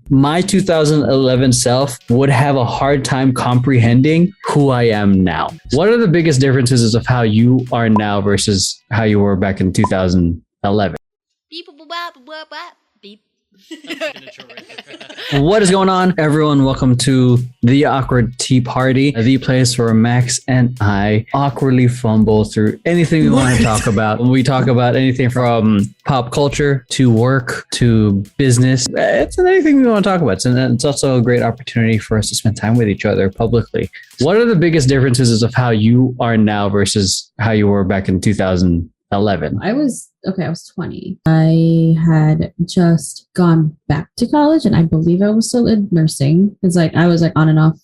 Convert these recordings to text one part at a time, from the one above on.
My 2011 self would have a hard time comprehending who I am now. What are the biggest differences of how you are now versus how you were back in 2011? Beep. What is going on, everyone? Welcome to the Awkward Tea Party, the place where Max and I awkwardly fumble through anything we want to talk about. We talk about anything from pop culture to work to business. It's anything we want to talk about. And it's also a great opportunity for us to spend time with each other publicly. What are the biggest differences of how you are now versus how you were back in 2011? I was 20. I had just gone back to college and I believe I was still in nursing. It's like I was on and off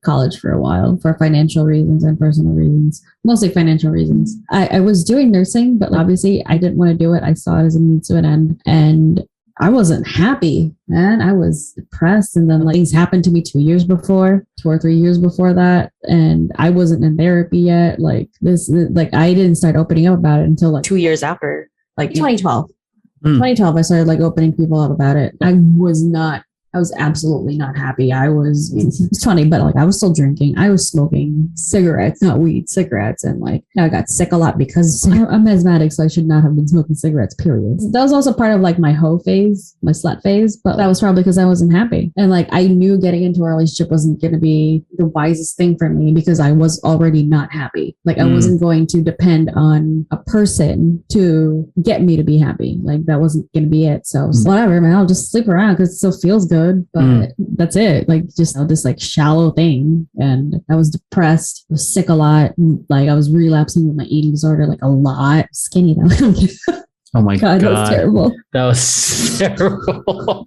college for a while for financial reasons and personal reasons, mostly financial reasons. I was doing nursing, but obviously I didn't want to do it. I saw it as a means to an end and I wasn't happy, man. I was depressed. And then things happened to me 2 or 3 years before that. And I wasn't in therapy yet. I didn't start opening up about it until 2 years after. 2012. 2012, I started opening people up about it. I was absolutely not happy. I was 20, but I was still drinking. I was smoking cigarettes, not weed, cigarettes. And I got sick a lot because I'm asthmatic, so I should not have been smoking cigarettes, period. That was also part of my hoe phase, my slut phase, but that was probably because I wasn't happy. And I knew getting into a relationship wasn't going to be the wisest thing for me because I was already not happy. I wasn't going to depend on a person to get me to be happy. That wasn't going to be it. So whatever, man, I'll just sleep around because it still feels good. But that's it. Just this shallow thing. And I was depressed. I was sick a lot. I was relapsing with my eating disorder a lot. Skinny though. Oh my God. That was terrible. That was terrible.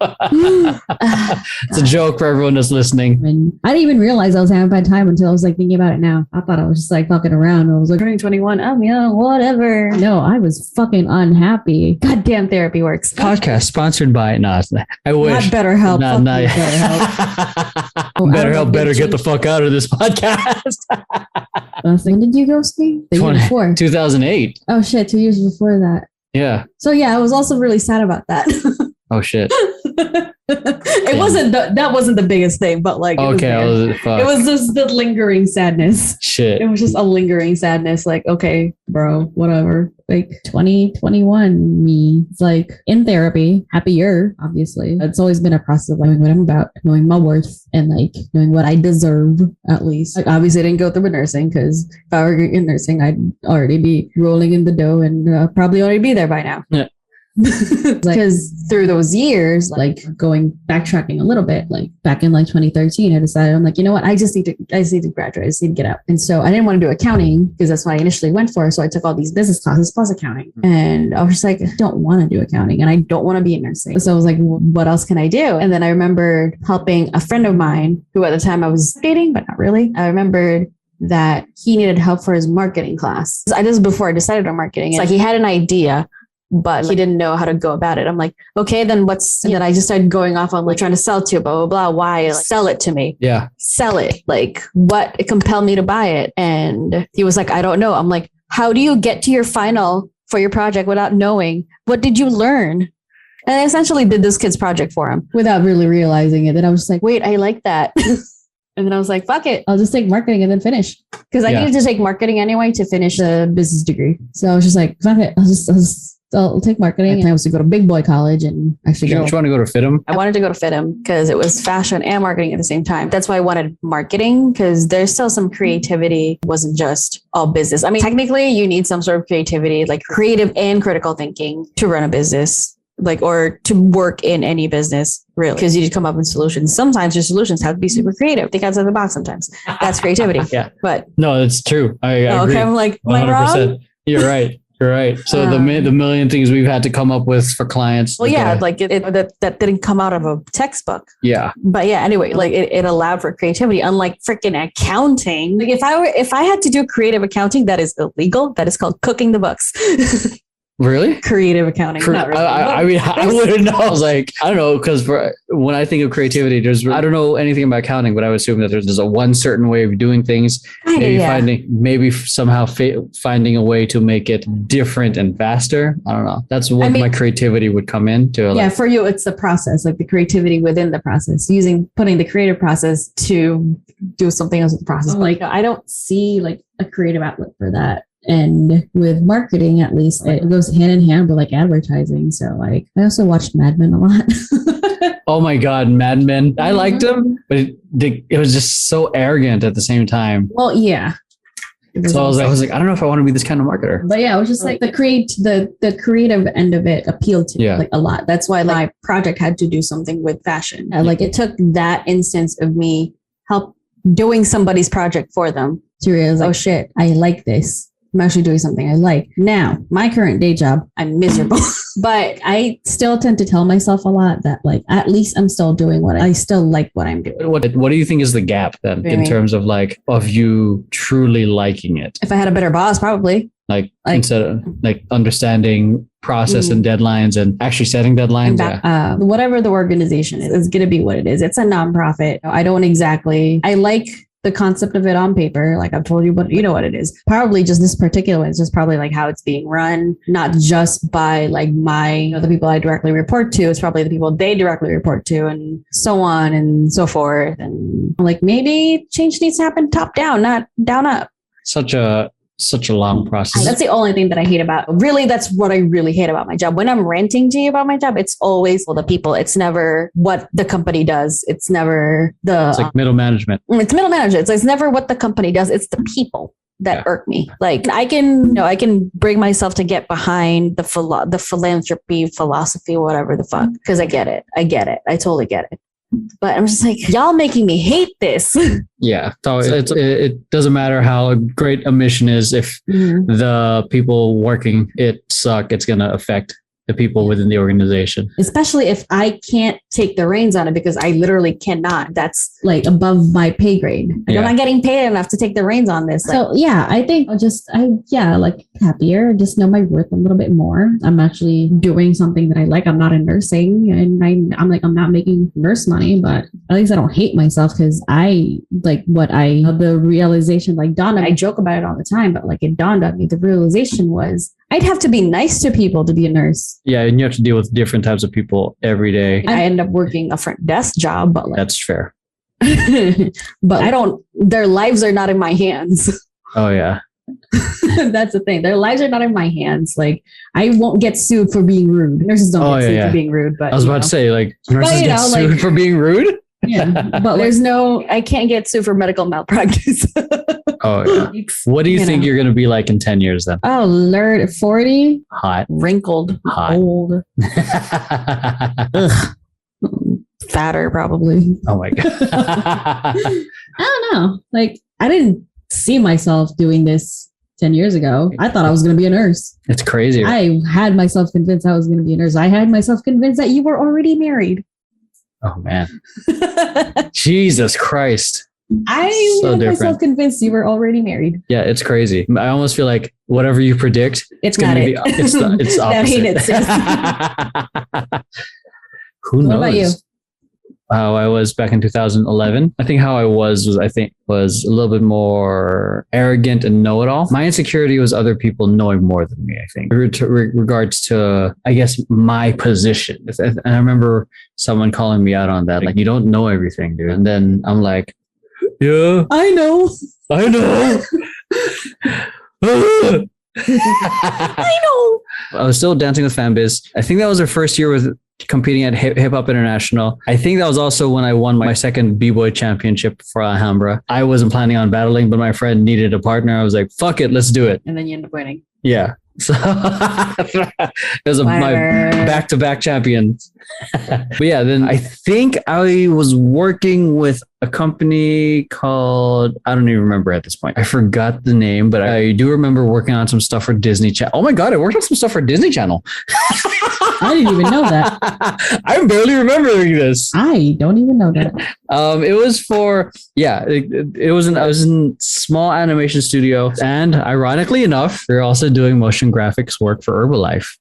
It's a joke for everyone that's listening. And I didn't even realize I was having a bad time until I was thinking about it now. I thought I was just fucking around. I was turning 21. I'm young, whatever. No, I was fucking unhappy. Goddamn therapy works. Podcast sponsored by I wish. Not BetterHelp. BetterHelp better get the fuck out of this podcast. When did you ghost me? The year before. 2008. Oh shit, 2 years before that. Yeah. So yeah, I was also really sad about that. Oh shit. It wasn't that wasn't the biggest thing, but it was just the lingering sadness. Shit. It was just a lingering sadness. Okay, bro, whatever. 2021 me. It's in therapy, happier, obviously. It's always been a process of knowing what I'm about, knowing my worth, and knowing what I deserve, at least. Obviously I didn't go through nursing because if I were in nursing, I'd already be rolling in the dough and probably already be there by now. Yeah. Because through those years, backtracking a little bit, back in 2013, I decided I'm you know what, I just need to graduate. I just need to get out. And so I didn't want to do accounting because that's what I initially went for. So I took all these business classes plus accounting, and I was just I don't want to do accounting and I don't want to be in nursing. So I was what else can I do? And then I remembered helping a friend of mine who at the time I was dating, but not really. I remembered that he needed help for his marketing class. This is before I decided on marketing. It's he had an idea, but he didn't know how to go about it. I'm okay, then what's, and then I just started going off on trying to sell to you, blah, blah, blah. Why? Sell it to me. Yeah. Sell it. What compelled me to buy it? And he was I don't know. I'm how do you get to your final for your project without knowing? What did you learn? And I essentially did this kid's project for him without really realizing it. Then I was just wait, I like that. And then I was fuck it. I'll just take marketing and then finish. Because I needed to take marketing anyway to finish a business degree. So I was just fuck it. I'll take marketing. And I was to go to big boy college and actually you want to go to FITM? I wanted to go to FITM because it was fashion and marketing at the same time. That's why I wanted marketing, because there's still some creativity. It wasn't just all business. I mean, technically you need some sort of creativity, creative and critical thinking to run a business, or to work in any business, really, because you need to come up with solutions. Sometimes your solutions have to be super creative. Think outside the box sometimes. That's creativity. Yeah. But no, it's true. I agree. Okay, I'm 100%. You're right. You're right. So the million things we've had to come up with for clients. Well, yeah, that didn't come out of a textbook. Yeah. But yeah, anyway, it allowed for creativity, unlike freaking accounting. If I had to do creative accounting, that is illegal. That is called cooking the books. Really? Creative accounting. Not really. I mean, I wouldn't know. I was like, I don't know, because when I think of creativity, I don't know anything about accounting, but I would assume that there's a one certain way of doing things. Maybe somehow finding a way to make it different and faster. I don't know. That's what my creativity would come into. Yeah, for you, it's the process, like the creativity within the process, putting the creative process to do something else with the process. Like, I don't see like a creative outlet for that. And with marketing, at least, it goes hand in hand with like advertising. So like, I also watched Mad Men a lot. Oh my God, Mad Men. I liked them, but it was just so arrogant at the same time. Well, yeah. So I was like, I don't know if I want to be this kind of marketer. But yeah, it was just like the creative end of it appealed to me like a lot. That's why my project had to do something with fashion. Like it took that instance of me doing somebody's project for them to realize, oh shit, I like this. I'm actually doing something I like. Now, my current day job, I'm miserable. But I still tend to tell myself a lot that like, at least I'm still doing I still like what I'm doing. What do you think is the gap then in terms of like, of you truly liking it? If I had a better boss, probably. Like instead of like understanding process and deadlines and actually setting deadlines. Whatever the organization is going to be what it is. It's a nonprofit. I like the concept of it on paper, like I've told you, but you know what it is. Probably just this particular one is just probably like how it's being run, not just by like the people I directly report to. It's probably the people they directly report to, and so on and so forth. And like maybe change needs to happen top down, not down up. Such a long process. That's the only thing that I hate about. Really, that's what I really hate about my job. When I'm ranting to you about my job, it's always the people. It's never what the company does. It's never It's like middle management. It's middle management. It's never what the company does. It's the people that irk me. Like I can bring myself to get behind the philanthropy philosophy, whatever the fuck, because I get it. I totally get it. But I'm just like, y'all making me hate this. Yeah. So it doesn't matter how great a mission is. If the people working it suck, it's going to affect the people within the organization. Especially if I can't take the reins on it because I literally cannot. That's like above my pay grade. I'm not getting paid enough to take the reins on this. So yeah, I think like happier, just know my worth a little bit more. I'm actually doing something that I like. I'm not in nursing, and I'm not making nurse money, but at least I don't hate myself because I like the realization like dawned on me. I joke about it all the time, but like it dawned on me. The realization was I'd have to be nice to people to be a nurse. Yeah, and you have to deal with different types of people every day. I end up working a front desk job, but that's fair. But their lives are not in my hands. Oh yeah. That's the thing. Their lives are not in my hands. Like I won't get sued for being rude. Nurses don't get sued for being rude, but I was about to say like nurses get sued for being rude. Yeah, but I can't get sued for medical malpractice. Oh yeah. What do you think you're going to be like in 10 years then? Oh Lord, 40. Hot. Wrinkled. Hot. Old. Fatter probably. Oh my God. I don't know. Like I didn't see myself doing this 10 years ago. I thought I was going to be a nurse. It's crazy. I had myself convinced I was going to be a nurse. I had myself convinced that you were already married. Oh man. Jesus Christ. I had myself convinced you were already married. Yeah, it's crazy. I almost feel like whatever you predict, it's going to be it's opposite. Who knows? What about you? How I was back in 2011. I think how I was a little bit more arrogant and know-it-all. My insecurity was other people knowing more than me, I think. Regards to, I guess, my position. And I remember someone calling me out on that. Like, you don't know everything, dude. And then I'm like, yeah. I know. I know. I was still dancing with Fanbiz. I think that was our first year with competing at Hip Hop International. I think that was also when I won my second B-Boy championship for Alhambra. I wasn't planning on battling, but my friend needed a partner. I was like, fuck it, let's do it. And then you end up winning. Yeah. So it was my back-to-back champions. But yeah, then I think I was working with a company called, I don't even remember at this point. I forgot the name, but I do remember working on some stuff for Disney Channel. Oh my God, I worked on some stuff for Disney Channel. I didn't even know that. I'm barely remembering this. I don't even know that. It was for, I was in small animation studio, and ironically enough, we were also doing motion graphics work for Herbalife.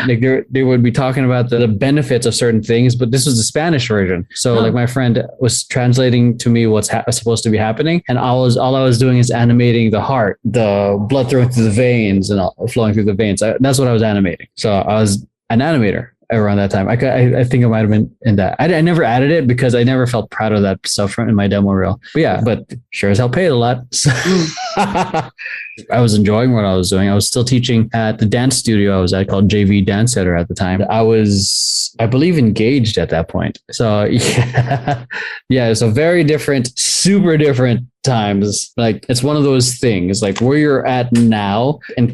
Like they would be talking about the benefits of certain things, but this was the Spanish version. So like my friend was translating to me what's supposed to be happening, and all I was doing is animating the heart, the blood flowing through the veins and flowing through the veins. That's what I was animating. So I was an animator around that time. I think I might have been in that. I never added it because I never felt proud of that stuff in my demo reel. But sure as hell paid a lot. So I was enjoying what I was doing. I was still teaching at the dance studio I was at called JV Dance Center at the time. I was, I believe, engaged at that point. So it's a very different, super different times. Like it's one of those things like where you're at now and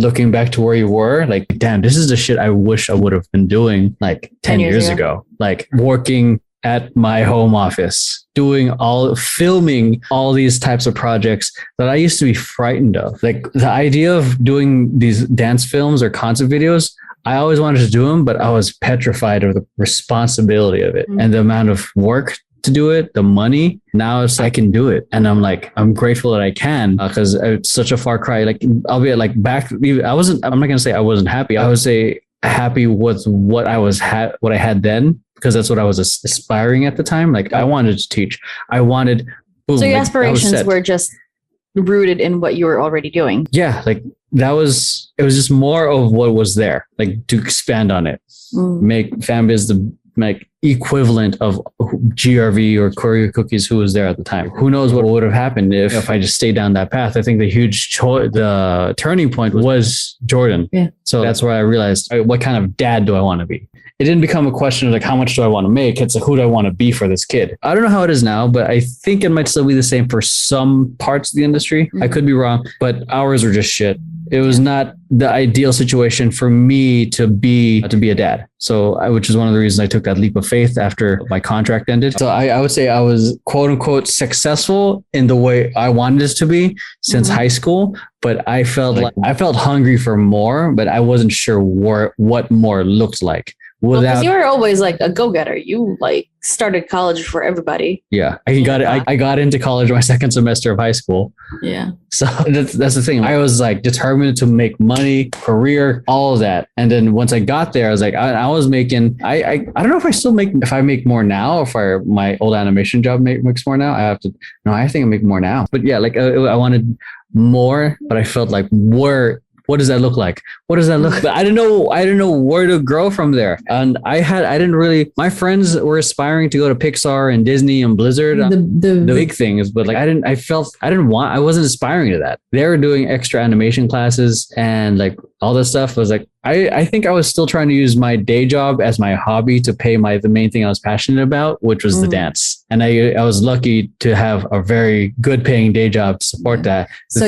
looking back to where you were, like, damn, this is the shit I wish I would have been doing like 10 years ago. Like working at my home office, filming all these types of projects that I used to be frightened of. Like the idea of doing these dance films or concert videos, I always wanted to do them, but I was petrified of the responsibility of it and the amount of work to do it, the money. Now it's I can do it, and I'm grateful that I can, because it's such a far cry. Like albeit like back, I'm not gonna say I wasn't happy. I would say happy with what I had then, because that's what I was aspiring at the time. Like I wanted to teach. I wanted. Boom, so your like, aspirations were just rooted in what you were already doing. Yeah, like it was just more of what was there, like to expand on it, make Fanbiz the equivalent of GRV or Koryo Cookies, who was there at the time. Who knows what would have happened if I just stayed down that path. I think the turning point was Jordan. Yeah. So that's where I realized, what kind of dad do I want to be? It didn't become a question of like, how much do I want to make? It's like, who do I want to be for this kid? I don't know how it is now, but I think it might still be the same for some parts of the industry. I could be wrong, but ours were just shit. It was not the ideal situation for me to be a dad. So which is one of the reasons I took that leap of faith after my contract ended. So I would say I was quote unquote successful in the way I wanted it to be since high school, but I felt hungry for more, but I wasn't sure what more looked like. Because you were always like a go-getter. You like started college for everybody. Yeah, I got into college my second semester of high school. Yeah. So that's the thing. I was like determined to make money, career, all of that. And then once I got there, I was like, I was making. I don't know if I make more now, or my old animation job makes more now. I think I make more now. But yeah, like I wanted more, but I felt like what does that look like? What does that look like? I didn't know where to grow from there. And my friends were aspiring to go to Pixar and Disney and Blizzard, the big things, but like I wasn't aspiring to that. They were doing extra animation classes and like all this stuff. I was like, I think I was still trying to use my day job as my hobby to pay the main thing I was passionate about, which was the dance. And I was lucky to have a very good paying day job to support that. So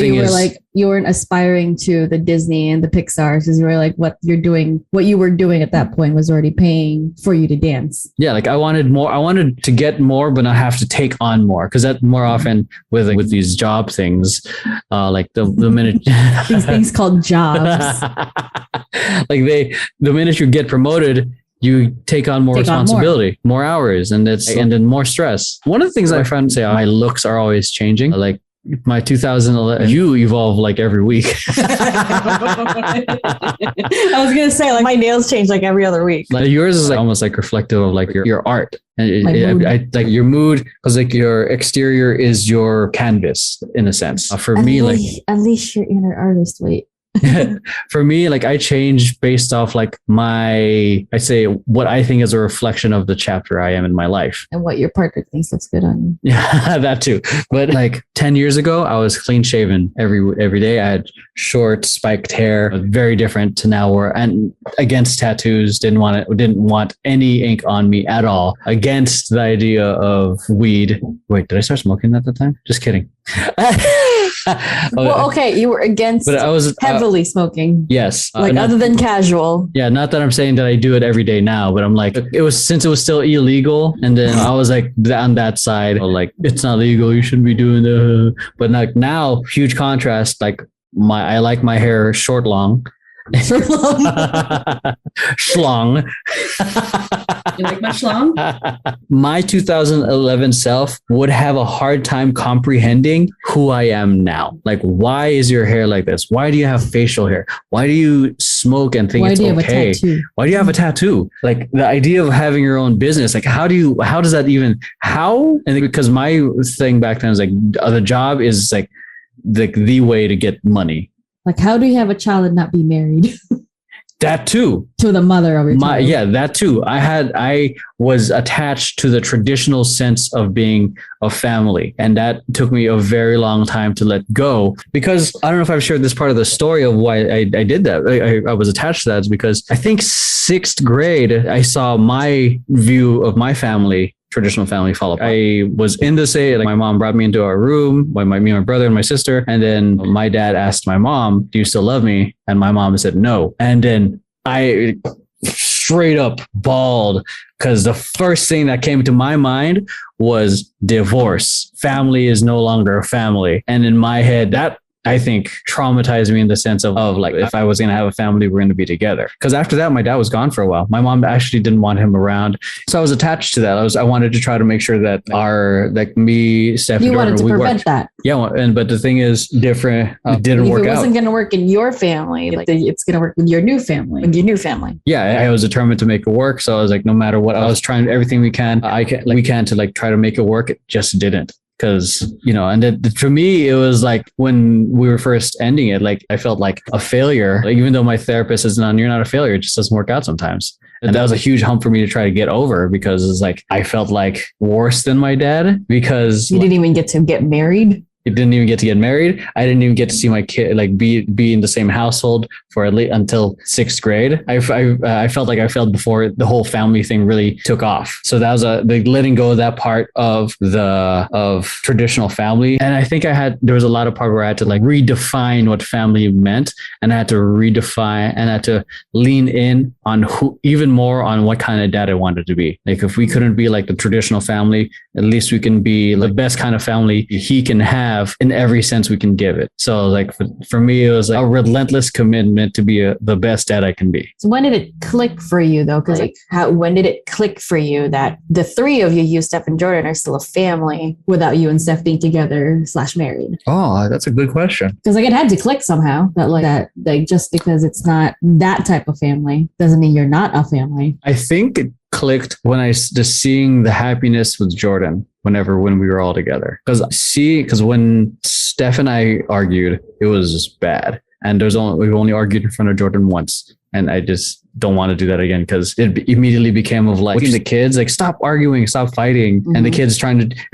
you weren't aspiring to the Disney and the Pixar, because you were like, what you were doing at that point was already paying for you to dance. Yeah. Like I wanted more. I wanted to get more, but not have to take on more. Cause that more often with these job things, like the minute these things called jobs. Like the minute you get promoted, you take on more responsibility, more hours, and then more stress. One of the things I found, my looks are always changing. Like my 2011, you evolve like every week. I was gonna say like my nails change like every other week. Like yours is like almost like reflective of like your art and I like your mood, because like your exterior is your canvas in a sense. For me, like at least your inner artist. Wait. For me, like I change based off like what I think is a reflection of the chapter I am in my life. And what your partner thinks looks good on you. Yeah, that too. But like 10 years ago, I was clean shaven every day. I had short spiked hair, very different to now, and against tattoos, didn't want any ink on me at all. Against the idea of weed. Wait, did I start smoking at the time? Just kidding. Well, okay, you were against but I was heavily smoking. yes, Other than casual. Yeah, not that I'm saying that I do it every day now, but I'm like, it was since it was still illegal, and then I was like on that side, like it's not legal, you shouldn't be doing that. But like now, huge contrast. Like I like my hair short, long. Schlong. You like my schlong? My 2011 self would have a hard time comprehending who I am now. Like, why is your hair like this? Why do you have facial hair? Why do you smoke and think it's okay? Why do you have a tattoo? Like the idea of having your own business. Like, how does that even, how? And because my thing back then was like, the job is like the way to get money. Like, how do you have a child and not be married? That too. To the mother of your child. Yeah, that too. I was attached to the traditional sense of being a family. And that took me a very long time to let go, because I don't know if I've shared this part of the story of why I did that. I was attached to that is because I think 6th grade, I saw my view of my family, traditional family, fall apart. I was in the say, like my mom brought me into our room, me, my brother and my sister. And then my dad asked my mom, do you still love me? And my mom said no. And then I straight up bawled because the first thing that came to my mind was divorce. Family is no longer a family. And in my head, that I think traumatized me in the sense of like, if I was going to have a family, we're going to be together. Because after that, my dad was gone for a while. My mom actually didn't want him around. So I was attached to that. I wanted to try to make sure that me, Steph, you wanted to prevent that. Yeah. But the thing is different. It didn't work out. It wasn't going to work in your family. Like it's going to work with your new family. Yeah. I was determined to make it work. So I was like, no matter what, I was trying everything we can to like try to make it work. It just didn't. Because, and for me, it was like when we were first ending it, like I felt like a failure. Like, even though my therapist says, no, you're not a failure. It just doesn't work out sometimes. And that was a huge hump for me to try to get over, because it's like I felt like worse than my dad, because you didn't even get to get married. It didn't even get to get married. I didn't even get to see my kid like be in the same household for at least until 6th grade. I felt like I failed before the whole family thing really took off. So that was the letting go of that part of traditional family. And I think there was a lot of part where I had to like redefine what family meant, and I had to redefine and I had to lean in on even more on what kind of dad I wanted to be. Like, if we couldn't be like the traditional family, at least we can be the best kind of family he can have in every sense we can give it. So like for me, it was like a relentless commitment to be the best dad I can be. So when did it click for you though? Because when did it click for you that the three of you, Steph and Jordan, are still a family without you and Steph being together / married? Oh, that's a good question. Because like it had to click somehow that just because it's not that type of family doesn't mean you're not a family. I think it clicked when I just seeing the happiness with Jordan when we were all together. Because when Steph and I argued, it was just bad. And we've only argued in front of Jordan once. And I just don't want to do that again, because it immediately became of like the kids, like, stop arguing, stop fighting. Mm-hmm. And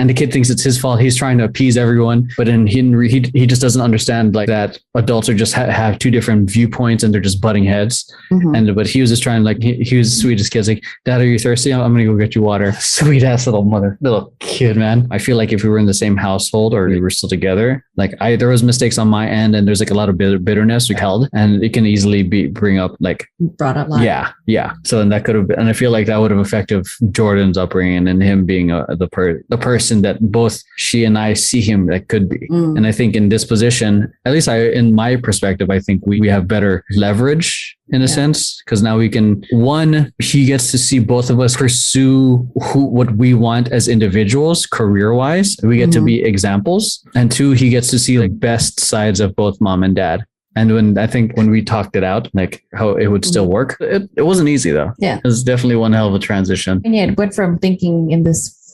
the kid thinks it's his fault. He's trying to appease everyone, but then he just doesn't understand like that adults are just have two different viewpoints and they're just butting heads. Mm-hmm. But he was just trying, like, he was the sweetest kid. Like, Dad, are you thirsty? I'm going to go get you water. Sweet ass little kid, man. I feel like if we were in the same household or we were still together, like there was mistakes on my end, and there's like a lot of bitterness we held, and it can easily brought up. Yeah. So then that could have been, and I feel like that would have affected Jordan's upbringing and him being the person that both she and I see him that could be. And I think in this position, at least in my perspective, I think we have better leverage in a sense, because now we can, he gets to see both of us pursue what we want as individuals, career-wise. We get to be examples. And 2, he gets to see like best sides of both mom and dad. And when we talked it out, like how it would still work, it wasn't easy though. Yeah. It was definitely one hell of a transition. And it went from thinking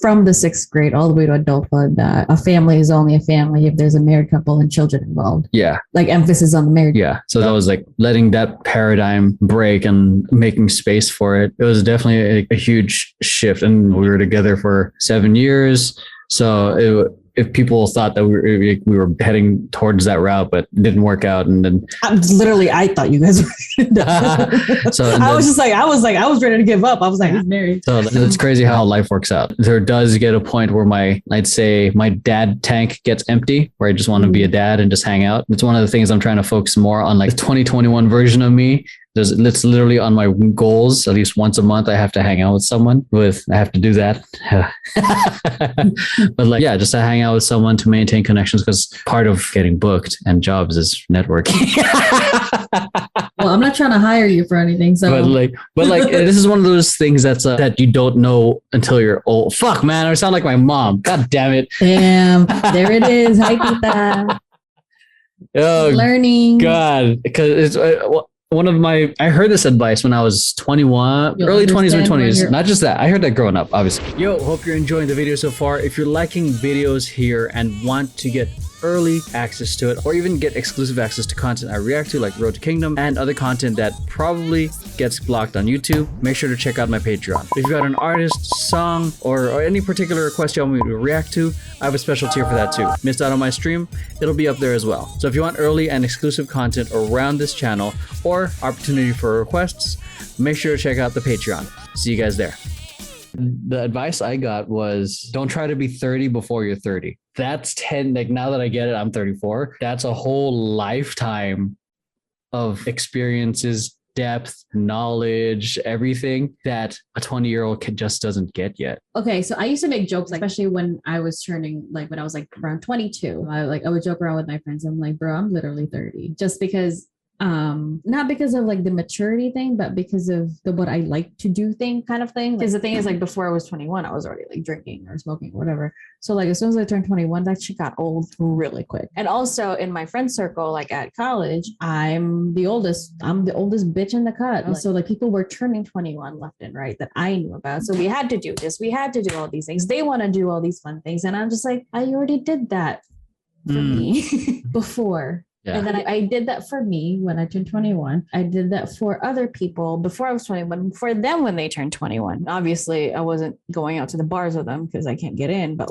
from the 6th grade all the way to adulthood that a family is only a family if there's a married couple and children involved. Yeah. Like emphasis on the married. Yeah. So that was like letting that paradigm break and making space for it. It was definitely a huge shift. And we were together for 7 years. So if people thought that we were heading towards that route, but it didn't work out. And then I thought you guys were. I was ready to give up. I was like, he's married. So it's crazy how life works out. There does get a point where I'd say my dad tank gets empty, where I just want to be a dad and just hang out. It's one of the things I'm trying to focus more on, like the 2021 version of me. It's literally on my goals. At least once a month, I have to hang out with someone. I have to do that. But just to hang out with someone to maintain connections, because part of getting booked and jobs is networking. Well, I'm not trying to hire you for anything. So, but this is one of those things that you don't know until you're old. Fuck, man, I sound like my mom. God damn it. Damn, there it is. Hi, Tita. Oh, learning. God, because it's. I heard this advice when I was 21, early 20s or 20s. Not just that, I heard that growing up, obviously. Yo, hope you're enjoying the video so far. If you're liking videos here and want to get early access to it, or even get exclusive access to content I react to, like Road to Kingdom and other content that probably gets blocked on YouTube, make sure to check out my Patreon. If you've got an artist, song, or any particular request you want me to react to, I have a special tier for that too. Missed out on my stream? It'll be up there as well. So if you want early and exclusive content around this channel or opportunity for requests, make sure to check out the Patreon. See you guys there. The advice I got was, don't try to be 30 before you're 30. That's 10. Now that I get it, I'm 34. That's a whole lifetime of experiences, depth, knowledge, everything that a 20-year-old kid just doesn't get yet. Okay, so I used to make jokes, especially when I was turning, when I was around 22. I would joke around with my friends. I'm like, bro, I'm literally 30. Just because not because of the maturity thing, but because of the what I like to do kind of thing. Because the thing is, before I was 21, I was already drinking or smoking or whatever. So as soon as I turned 21, that shit got old really quick. And also in my friend circle, at college, I'm the oldest bitch in the cut. So people were turning 21 left and right that I knew about. So we had to do this. We had to do all these things. They want to do all these fun things. And I'm just I already did that for me before. Yeah. And then I did that for me when I turned 21. I did that for other people before I was 21, for them when they turned 21. Obviously, I wasn't going out to the bars with them because I can't get in, but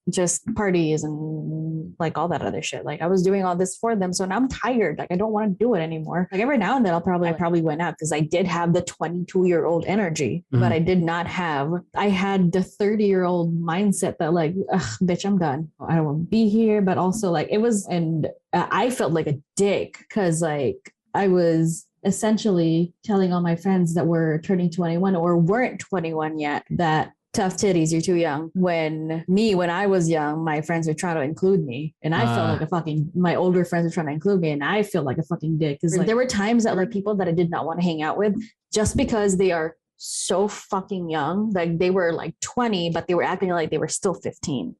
just parties and all that other shit. I was doing all this for them. So now I'm tired. I don't want to do it anymore. Every now and then I probably went out because I did have the 22-year-old energy, but I did not have, I had the 30-year-old mindset that ugh, bitch, I'm done. I don't want to be here. But also it was, and I felt like a dick because I was essentially telling all my friends that were turning 21 or weren't 21 yet that tough titties, you're too young. When I was young, my friends were trying to include me, and I felt like my older friends were trying to include me, and I feel like a fucking dick because there were times that people that I did not want to hang out with just because they are so fucking young. They were 20, but they were acting like they were still 15.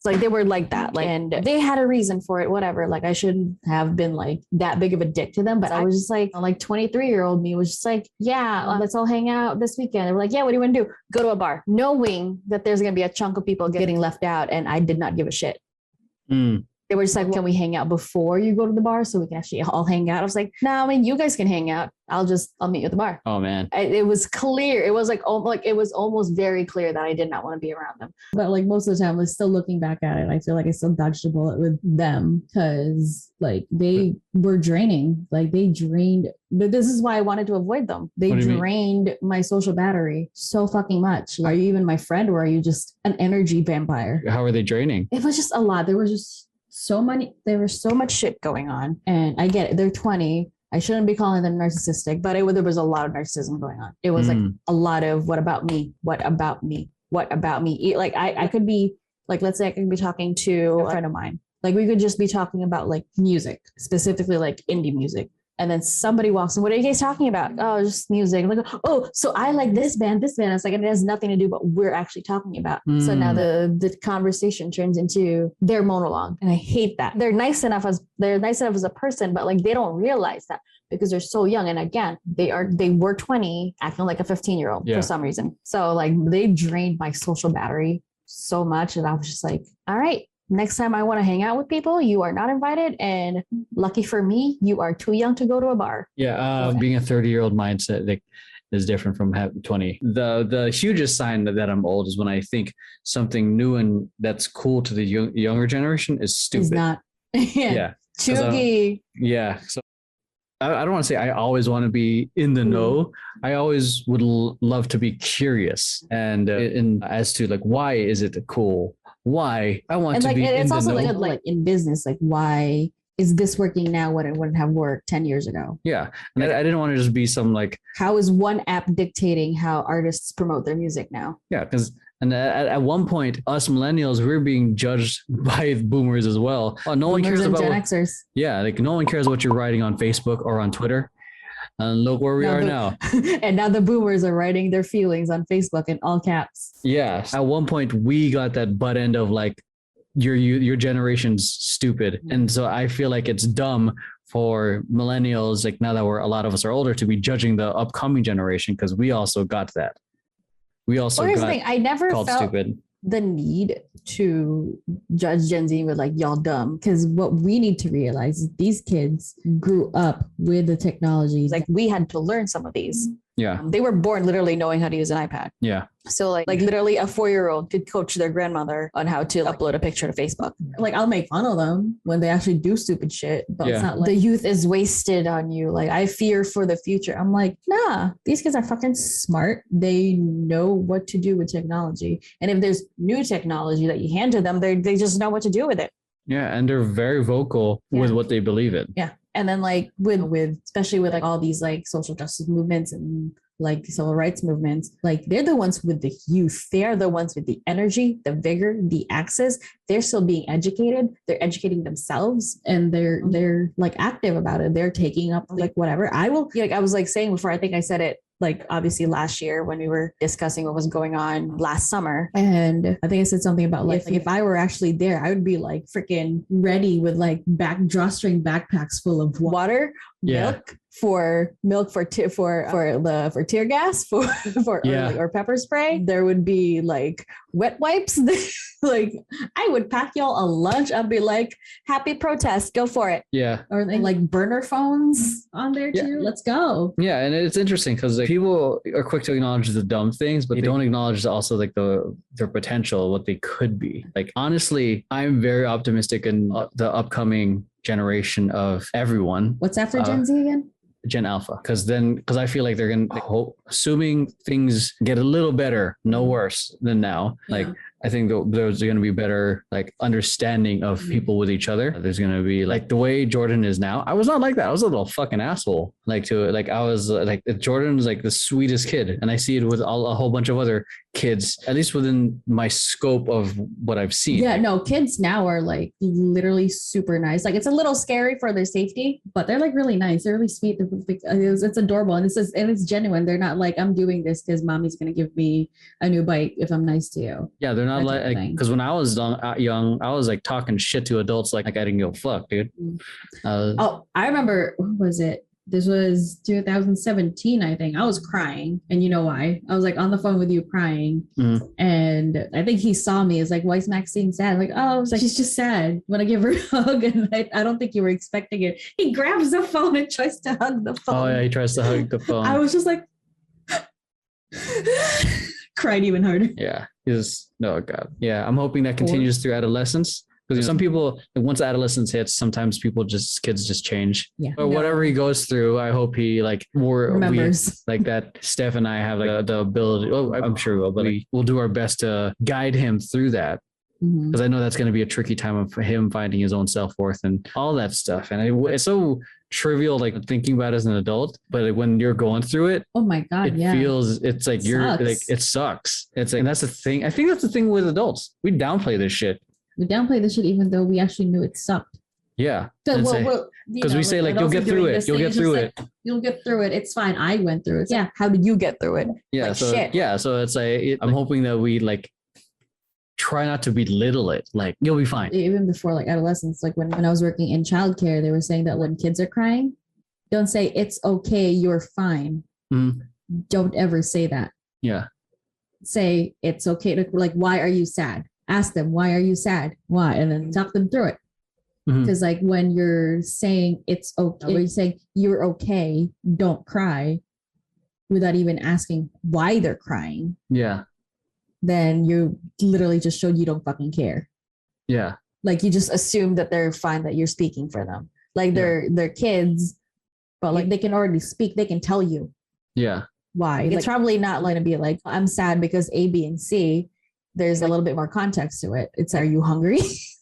They were like that, and they had a reason for it, whatever. I shouldn't have been that big of a dick to them, but I was just 23-year-old me was just yeah, let's all hang out this weekend. They were yeah, what do you want to do? Go to a bar, knowing that there's going to be a chunk of people getting left out, and I did not give a shit. They were just can we hang out before you go to the bar so we can actually all hang out? I was no, I mean, you guys can hang out. I'll meet you at the bar. Oh man. It was clear. It was it was almost very clear that I did not want to be around them. But most of the time, still looking back at it, I feel I still dodged a bullet with them because they were draining. They drained. But this is why I wanted to avoid them. They drained my social battery so fucking much. Are you even my friend, or are you just an energy vampire? How are they draining? It was just a lot. There was so much shit going on, and I get it. They're 20. I shouldn't be calling them narcissistic, but there was a lot of narcissism going on. It was a lot of what about me? What about me? What about me? I could be let's say I could be talking to a friend of mine. We could just be talking about music, specifically indie music. And then somebody walks in, what are you guys talking about? Oh, just music. Oh, so I like this band. It's and it has nothing to do with what we're actually talking about. So now the conversation turns into their monologue. And I hate that. They're nice enough as a person, but they don't realize that because they're so young. And again, they were 20 acting like a 15-year-old for some reason. So they drained my social battery so much. And I was just all right. Next time I want to hang out with people, you are not invited. And lucky for me, you are too young to go to a bar. Yeah. Being a 30-year-old mindset, is different from 20. The hugest sign that I'm old is when I think something new and that's cool to the younger generation is stupid. It's not. Yeah. Chuggy. Yeah. So I don't want to say I always want to be in the know. I always would love to be curious and as to like, why is it cool? Why I want and to like, be in it's the also know. like in business, like why is this working now when it wouldn't have worked 10 years ago? Yeah. And I didn't want to just be some like, how is one app dictating how artists promote their music now? Yeah. And at one point, us millennials, we were being judged by boomers as well. No one cares about Gen Xers. Yeah, like no one cares what you're writing on Facebook or on Twitter. And look where we are now. And now the boomers are writing their feelings on Facebook in all caps. Yeah. At one point, we got that butt end of like, your generation's stupid. And so I feel like it's dumb for millennials, like now that a lot of us are older, to be judging the upcoming generation because we also got that. We also got I never called felt stupid. the need to judge Gen Z with like y'all dumb, because what we need to realize is these kids grew up with the technologies. Like we had to learn some of these. Yeah. They were born literally knowing how to use an iPad. Yeah. So like literally a 4-year-old could coach their grandmother on how to upload a picture to Facebook. Like I'll make fun of them when they actually do stupid shit, but it's not like the youth is wasted on you. Like I fear for the future. I'm like, nah, these kids are fucking smart. They know what to do with technology. And if there's new technology that you hand to them, they just know what to do with it. Yeah. And they're very vocal with what they believe in. Yeah. And then like with especially with like all these like social justice movements and like civil rights movements, like they're the ones with the youth. They are the ones with the energy, the vigor, the access. They're still being educated. They're educating themselves and they're like active about it. They're taking up like whatever. I was like saying before, I think I said it like obviously last year when we were discussing what was going on last summer. And I think I said something about like if I were actually there, I would be like freaking ready with like drawstring backpacks full of water, milk for tear gas or pepper spray. There would be like wet wipes. Like I would pack y'all a lunch. I'd be like, happy protest, go for it. Yeah. Or like burner phones on there too. Let's go. Yeah. And it's interesting because like people are quick to acknowledge the dumb things, but they don't acknowledge also like their potential, what they could be. Like honestly, I'm very optimistic in the upcoming generation of everyone. What's after Gen Z again? Gen Alpha, because I feel like they're gonna, assuming things get a little better, no worse than now. Like I think there's going to be better like understanding of people with each other. There's going to be like the way Jordan is now. I was not like that. I was a little fucking asshole. I was like Jordan's like the sweetest kid, and I see it with a whole bunch of other kids, at least within my scope of what I've seen. Yeah, no, kids now are like literally super nice. Like it's a little scary for their safety, but they're like really nice. They're really sweet. It's adorable, and it's genuine. They're not like, I'm doing this because mommy's gonna give me a new bike if I'm nice to you. Yeah, they're not like, because when I was young, I was like talking shit to adults like I didn't give a fuck, dude. I remember, what was it? This was 2017, I think. I was crying. And you know why? I was like on the phone with you crying. And I think he saw me. It's like, why is Maxine sad? I'm like, oh, I was like, she's just sad. When I give her a hug, and I don't think you were expecting it. He grabs the phone and tries to hug the phone. Oh, yeah, he tries to hug the phone. I was just like, cried even harder. Yeah. Oh, God. Yeah. I'm hoping that continues through adolescence. Because some people, once adolescence hits, sometimes kids just change. Yeah. Or whatever he goes through, I hope he remembers. Like that. Steph and I have like the ability. Oh, I'm sure we will, but we'll do our best to guide him through that. Because I know that's going to be a tricky time for him finding his own self-worth and all that stuff. And it's so trivial, like thinking about it as an adult, but when you're going through it, oh my God, it's like it sucks. It's like, and that's the thing. I think that's the thing with adults. We downplay this shit. We downplay this shit even though we actually knew it sucked. Yeah. Because we say like, you'll get through it. You'll get through it. You'll get through it. It's fine. I went through it. Yeah. How did you get through it? Yeah. Like, so shit. Yeah. So it's like, I'm hoping that we like try not to belittle it. Like, you'll be fine. Even before like adolescence, like when I was working in childcare, they were saying that when kids are crying, don't say it's okay, you're fine. Don't ever say that. Yeah. Say it's okay. Like, why are you sad? Ask them, why are you sad? Why? And then talk them through it. Because like when you're saying it's okay, when you're saying you're okay, don't cry. without even asking why they're crying, Yeah. then you literally just showed you don't fucking care. Yeah. Like you just assume that they're fine, that you're speaking for them. Like they're kids, but like they can already speak. They can tell you. Yeah. Why. It's probably not going to be like, I'm sad because A, B, and C. There's a little bit more context to it. It's, are you hungry?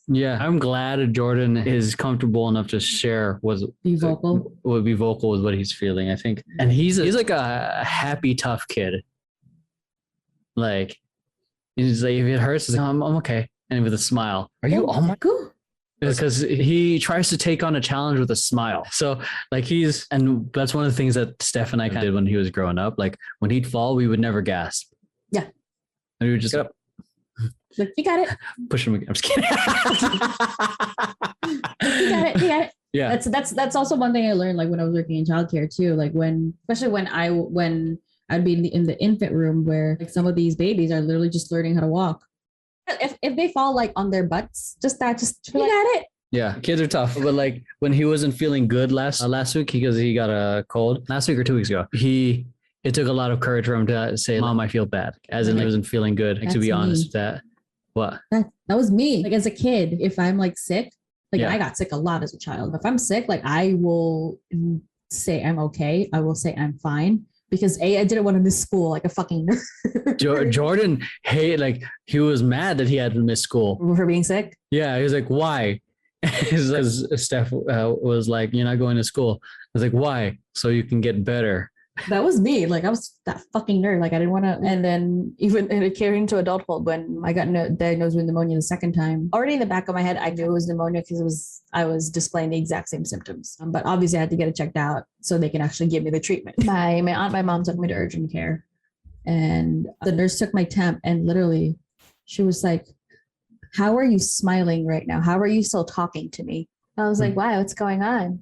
Yeah. I'm glad Jordan is comfortable enough to share Be vocal. would be vocal with what he's feeling, I think. And he's like a happy, tough kid. Like, he's like, if it hurts, he's like, I'm okay. And with a smile. Are you? Oh my God. Because he tries to take on a challenge with a smile. So like and that's one of the things that Steph and I kind of did when he was growing up. Like when he'd fall, we would never gasp. Yeah. And we would just get up. Like, you got it. Push him again. I'm just kidding. You got it. You got it. Yeah. That's also one thing I learned, like when I was working in childcare too. Like especially when I'd be in the infant room where like some of these babies are literally just learning how to walk. If they fall like on their butts, you got it. Yeah, kids are tough. But like when he wasn't feeling good last week because he got a cold last week or 2 weeks ago, it took a lot of courage for him to say, "Mom, I feel bad," as in he wasn't feeling good. Like, to be honest, with that what that was me. Like as a kid, if I'm like sick, like I got sick a lot as a child. If I'm sick, like I will say I'm okay. I will say I'm fine. Because I didn't want to miss school like a fucking nerd. Jordan, like he was mad that he had to miss school for being sick. Yeah, he was like, "Why?" Steph was like, "You're not going to school." I was like, "Why?" "So you can get better." That was me. Like I was that fucking nerd. Like I didn't want to. And then even carrying to adulthood, when I got diagnosed with pneumonia the second time, already in the back of my head, I knew it was pneumonia because I was displaying the exact same symptoms. But obviously, I had to get it checked out so they can actually give me the treatment. My aunt, my mom took me to urgent care, and the nurse took my temp, and literally, she was like, "How are you smiling right now? How are you still talking to me?" I was like, "Wow, what's going on?"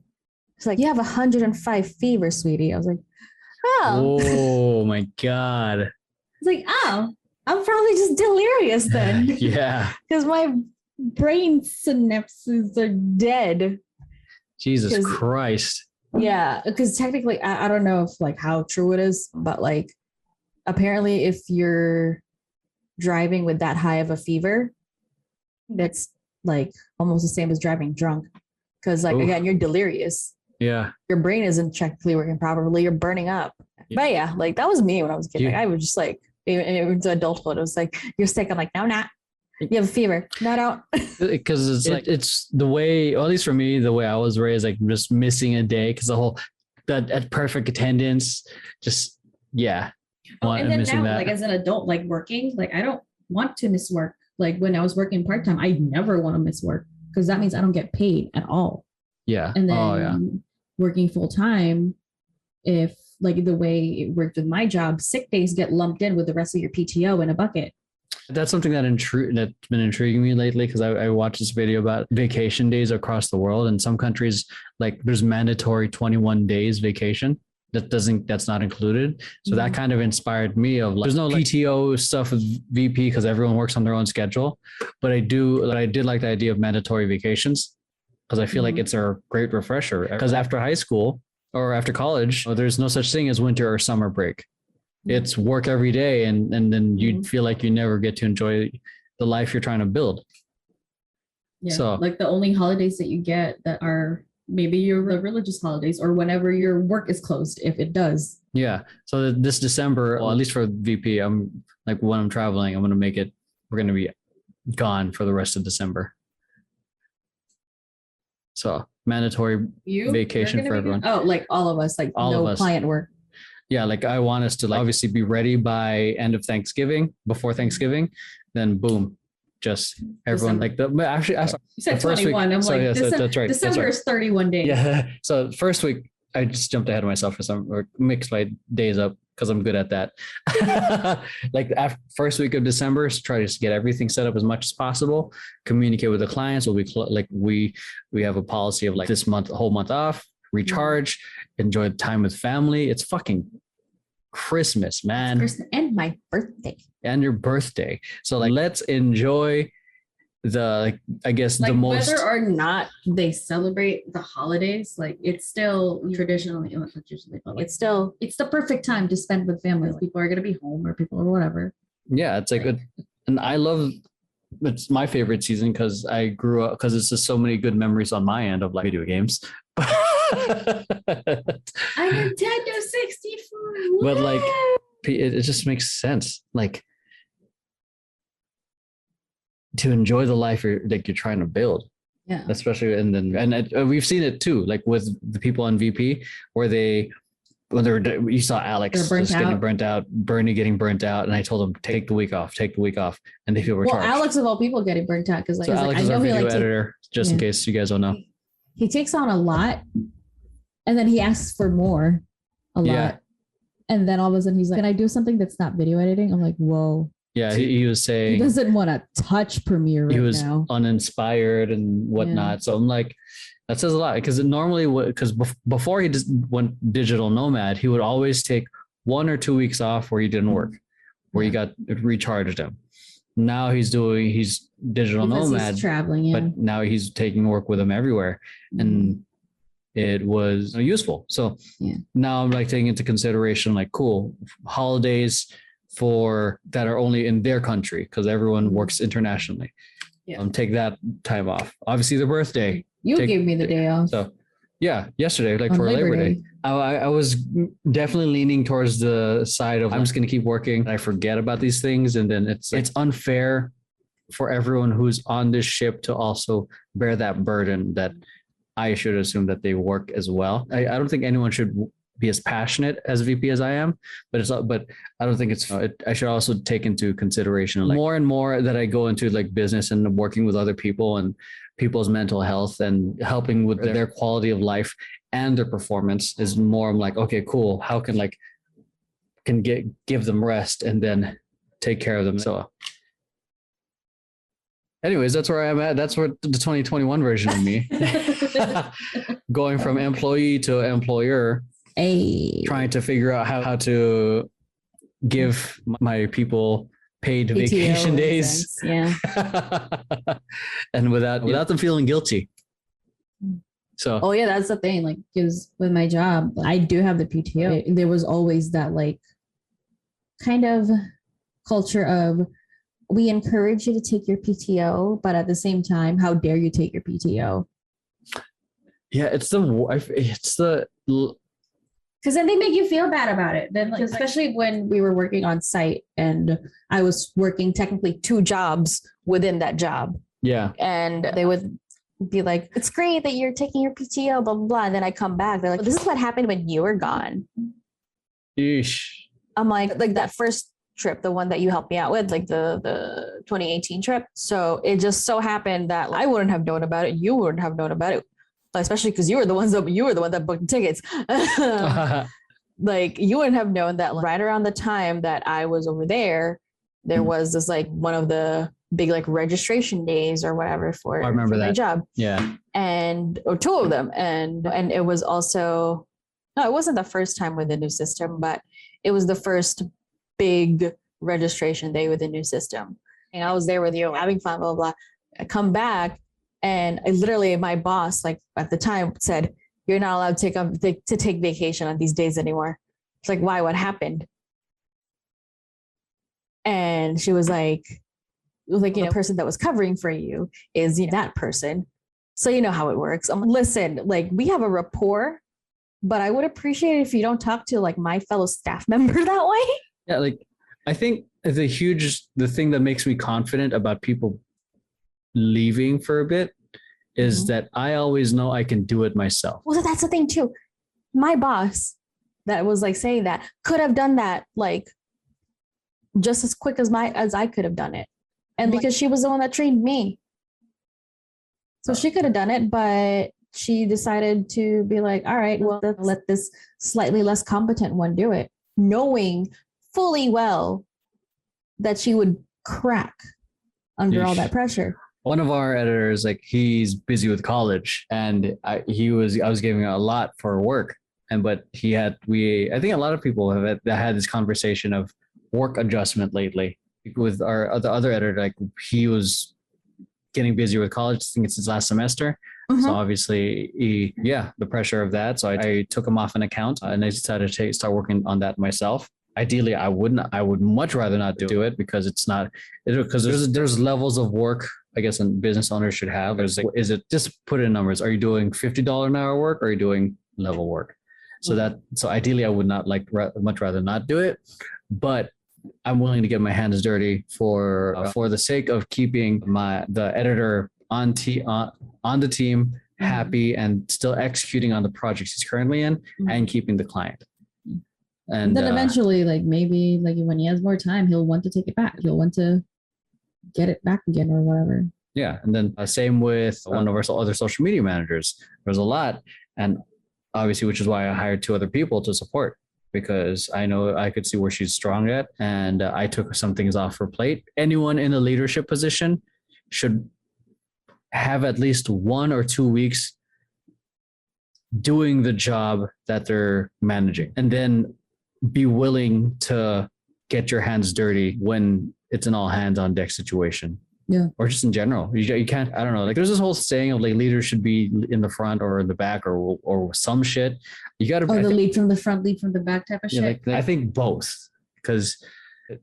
It's like, "You have 105 fever, sweetie." I was like, "Oh my God." It's like, "Oh, I'm probably just delirious then." Yeah. Because my brain synapses are dead. Jesus Christ. Yeah. Because technically, I don't know if like how true it is, but like apparently if you're driving with that high of a fever, that's like almost the same as driving drunk. Because like, again, you're delirious. Yeah. Your brain isn't technically working properly. You're burning up. Yeah. But yeah, like that was me when I was a kid. Like, I was just like, even to adulthood, it was like, "You're sick." I'm like, "No, not. You have a fever." "No." Because it's like, it's the way, or at least for me, the way I was raised, like just missing a day because the whole, that perfect attendance, just, yeah. And then now, like as an adult, like working, like I don't want to miss work. Like when I was working part-time, I never want to miss work because that means I don't get paid at all. Yeah. And then working full time, if like the way it worked with my job, sick days get lumped in with the rest of your PTO in a bucket. That's something that's been intriguing me lately because I watched this video about vacation days across the world. In some countries, like there's mandatory 21 days vacation. That's not included. So that kind of inspired me of like, there's no PTO stuff with VP because everyone works on their own schedule. But I did like the idea of mandatory vacations because I feel like it's a great refresher. Because after high school or after college, there's no such thing as winter or summer break. It's work every day. And then you feel like you never get to enjoy the life you're trying to build. Yeah. So like the only holidays that you get that are maybe your religious holidays or whenever your work is closed, if it does. Yeah. So this December, well, at least for VP, I'm like, when I'm traveling, I'm going to make it, we're going to be gone for the rest of December. So mandatory vacation for everyone. Oh, like all of us, like all no client work. Yeah. Like I want us to obviously be ready by end of Thanksgiving, before Thanksgiving, then boom. Just everyone actually, you said 21. I'm like, that's right. December is 31 days. Yeah. So first week, I just jumped ahead of myself for some, or mixed my days up because I'm good at that. Like after first week of December, try to get everything set up as much as possible. Communicate with the clients. We have a policy of like this month, whole month off, recharge, enjoy time with family. It's fucking Christmas, man. And my birthday. And your birthday. So like, let's enjoy I guess like the most whether or not they celebrate the holidays, like it's still traditionally it's the perfect time to spend with family. People are gonna be home or people or whatever. yeah, it's like and I love it's my favorite season because I grew up because it's just so many good memories on my end of like video games. A Nintendo 64. But like it just makes sense. Like to enjoy the life you're trying to build. Yeah. Especially we've seen it too, like with the people on VP where you saw Alex just getting burnt out, Bernie getting burnt out, and I told him take the week off, and they feel recharged. Well, Alex of all people getting burnt out because Alex is our video editor, just in case you guys don't know. He takes on a lot, and then he asks for more, a lot, and then all of a sudden he's like, "Can I do something that's not video editing?" I'm like, "Whoa." Yeah, he was saying he doesn't want to touch Premiere. He was uninspired and whatnot. Yeah. So I'm like, that says a lot because before he just went digital nomad, he would always take 1 or 2 weeks off where he didn't work, where he got recharged him. Now he's digital nomad, he's traveling, but now he's taking work with him everywhere, and it was useful. So now I'm like taking into consideration, like, cool holidays that are only in their country because everyone works internationally. Take that time off. Obviously, the birthday. You gave me the day off. So, yesterday, like for Labor Day, I was definitely leaning towards the side of I'm just going to keep working. I forget about these things, and then it's unfair for everyone who's on this ship to also bear that burden that I should assume that they work as well. I don't think anyone should be as passionate as VP as I am, but I don't think I should also take into consideration like more and more that I go into like business and working with other people and people's mental health and helping with their quality of life and their performance is more. I'm like, okay, cool. How can give them rest and then take care of them. So anyways, that's where I'm at. That's where the 2021 version of me going from employee to employer. Trying to figure out how to give my people paid vacation days, and without them feeling guilty. So, that's the thing. Like, because with my job, I do have the PTO. There was always that like kind of culture of we encourage you to take your PTO, but at the same time, how dare you take your PTO? Yeah, it's the. Because then they make you feel bad about it. Then, especially when we were working on site and I was working technically 2 jobs within that job. Yeah. And they would be like, it's great that you're taking your PTO, blah, blah, blah. And then I come back. They're like, this is what happened when you were gone. Eesh. I'm like that first trip, the one that you helped me out with, like the 2018 trip. So it just so happened that I wouldn't have known about it. You wouldn't have known about it. Especially because you were the one that booked the tickets. Like you wouldn't have known that right around the time that I was over there was this like one of the big like registration days or whatever for I remember that my job. Yeah. Or 2 of them. And it was also, no, it wasn't the first time with the new system, but it was the first big registration day with the new system. And I was there with you having fun, blah, blah, blah. I come back. And my boss, like at the time, said, "You're not allowed to take vacation on these days anymore." It's like, why? What happened? And she was like, the person that was covering for you is that person. So you know how it works. Listen, like we have a rapport, but I would appreciate it if you don't talk to like my fellow staff member that way. Yeah, like I think the thing that makes me confident about people leaving for a bit is that I always know I can do it myself. Well, that's the thing too. My boss that was like saying that could have done that like just as quick as I could have done it. And because she was the one that trained me. So she could have done it, but she decided to be like, all right, well, let's let this slightly less competent one do it, knowing fully well that she would crack under all that pressure. One of our editors, like he's busy with college, and I was giving a lot for work, but I think a lot of people have had this conversation of work adjustment lately with the other editor. Like he was getting busy with college. I think it's his last semester. So obviously, the pressure of that. So I took him off an account and I decided to start working on that myself. Ideally, I would much rather not do it because there's levels of work, I guess, a business owners should have. Is it just put in numbers? Are you doing $50 an hour work or are you doing level work? So ideally, I would not much rather not do it, but I'm willing to get my hands dirty for the sake of keeping the editor on the team happy and still executing on the projects he's currently in and keeping the client. And then eventually, like maybe like when he has more time, he'll want to take it back. He'll want to get it back again or whatever. Yeah. And then same with one of our other social media managers. There's a lot. And obviously, which is why I hired 2 other people to support, because I know I could see where she's strong at. And I took some things off her plate. Anyone in a leadership position should have at least 1 or 2 weeks doing the job that they're managing, and then be willing to get your hands dirty when it's an all hands on deck situation. Yeah. Or just in general. You can't, I don't know. Like there's this whole saying of like leaders should be in the front or in the back or some shit. You got to lead from the front, lead from the back type of shit. I think both, because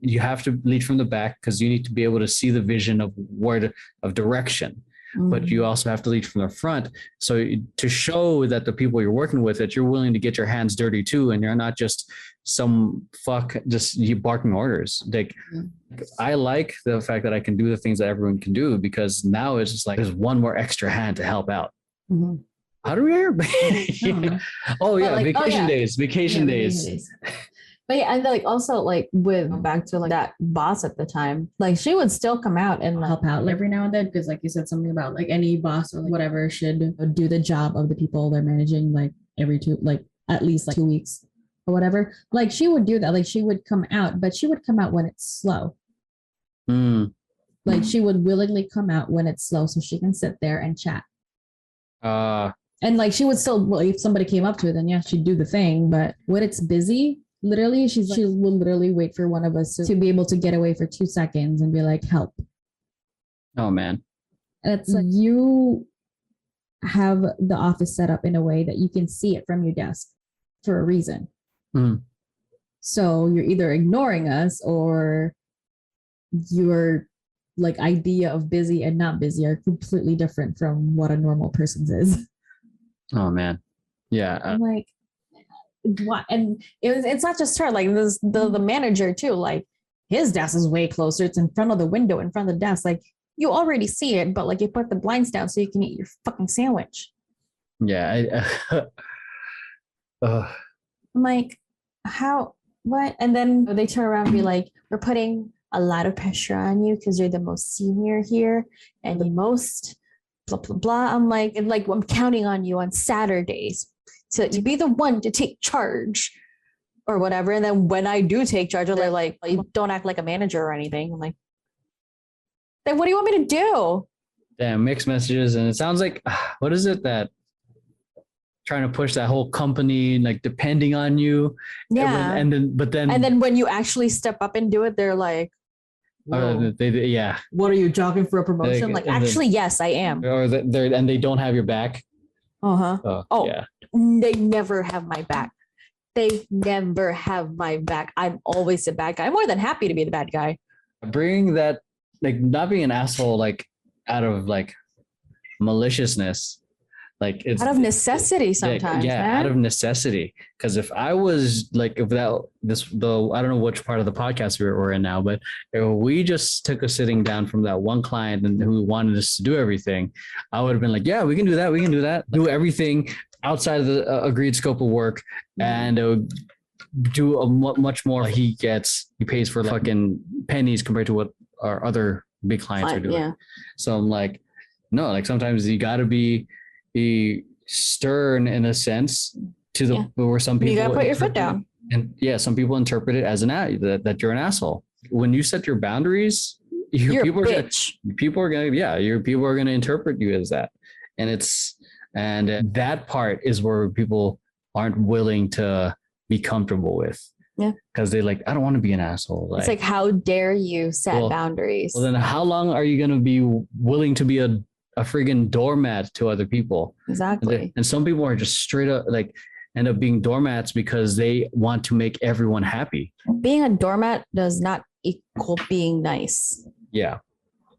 you have to lead from the back because you need to be able to see the vision of direction. But you also have to lead from the front. So to show that the people you're working with, that you're willing to get your hands dirty too, and you're not just some just you barking orders. Like I like the fact that I can do the things that everyone can do, because now it's just like there's one more extra hand to help out. How do we hear? Vacation days. But yeah, and like also like with back to like that boss at the time, like she would still come out and help out every now and then, because like you said something about like any boss or like whatever should do the job of the people they're managing like at least 2 weeks or whatever. Like she would do that. Like she would come out, but she would come out when it's slow. Like she would willingly come out when it's slow so she can sit there and chat. And like she would still, if somebody came up to her, then yeah, she'd do the thing. But when it's busy, literally, she will literally wait for one of us to be able to get away for 2 seconds and be like, help. Oh, man. And it's like you have the office set up in a way that you can see it from your desk for a reason. So you're either ignoring us or your like idea of busy and not busy are completely different from what a normal person's is. Oh, man. Yeah. I'm like, what? And it's not just her, like this, the manager too, like his desk is way closer. It's in front of the window, in front of the desk. Like you already see it, but like you put the blinds down so you can eat your fucking sandwich. Yeah. I'm like, how, what? And then they turn around and be like, we're putting a lot of pressure on you because you're the most senior here and the most blah, blah, blah. I'm like, I'm counting on you on Saturdays to be the one to take charge or whatever. And then when I do take charge, they're like, don't act like a manager or anything. I'm like, then what do you want me to do? Damn, mixed messages. And it sounds like, what is it that trying to push that whole company, like depending on you. Yeah. And then when you actually step up and do it, they're like, yeah. What are you jogging for a promotion? Like, actually, yes, I am. Or they don't have your back. Yeah. They never have my back. They never have my back. I'm always the bad guy. I'm more than happy to be the bad guy. Bringing that, like not being an asshole, like out of like maliciousness, like it's out of necessity sometimes. Out of necessity. Because if I was like, I don't know which part of the podcast we're in now, but if we just took a sitting down from that one client and who wanted us to do everything, I would have been like, yeah, we can do that. Do everything outside of the agreed scope of work and do a much more. He pays for fucking pennies compared to what our other big clients are doing. Yeah. So I'm like, no, like sometimes you got to be stern in a sense to the where some people, you gotta put your foot down. And some people interpret it as that you're an asshole. When you set your boundaries, people are gonna interpret you as that. And that part is where people aren't willing to be comfortable with. Yeah. Because they like, I don't want to be an asshole. It's like, how dare you set boundaries? Well, then how long are you going to be willing to be a friggin' doormat to other people? Exactly. And some people are just straight up like end up being doormats because they want to make everyone happy. Being a doormat does not equal being nice. Yeah.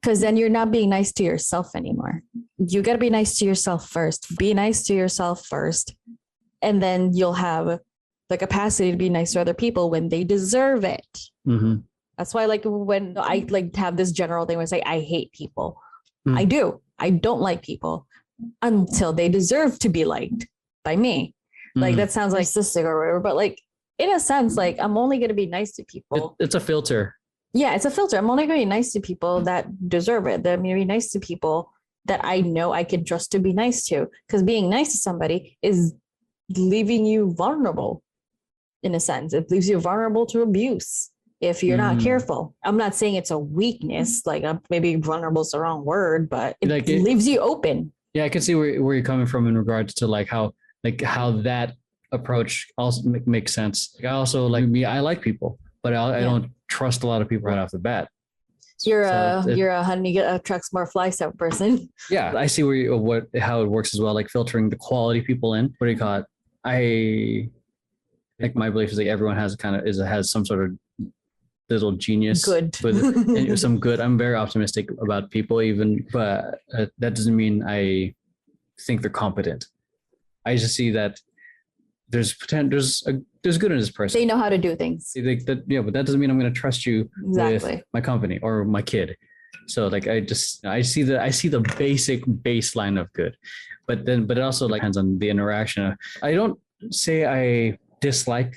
Because then you're not being nice to yourself anymore. You got to be nice to yourself first. Be nice to yourself first. And then you'll have the capacity to be nice to other people when they deserve it. Mm-hmm. That's why, like, when I like have this general thing where I say, I hate people. Mm. I do. I don't like people until they deserve to be liked by me. Like, that sounds like cystic or whatever, but like, in a sense, like, I'm only going to be nice to people. It's a filter. Yeah, it's a filter. I'm only going to be nice to people that deserve it. That I'm going to be nice to people that I know I can trust to be nice to. Because being nice to somebody is leaving you vulnerable, in a sense. It leaves you vulnerable to abuse if you're not careful. I'm not saying it's a weakness. Like, maybe vulnerable is the wrong word, but it leaves you open. Yeah, I can see where you're coming from in regards to like how that approach also makes sense. Like, I also like me. I like people, but I don't trust a lot of people right off the bat. You're a honey attracts more flies type of person. Yeah, I see how it works as well. Like filtering the quality people in. What do you call it? I think my belief is like everyone has has some sort of little genius with some good. I'm very optimistic about people, but that doesn't mean I think they're competent. I just see that there's good in this person. They know how to do things. But that doesn't mean I'm going to trust you with my company or my kid. So like I see the basic baseline of good, but it also like depends on the interaction. I don't say I dislike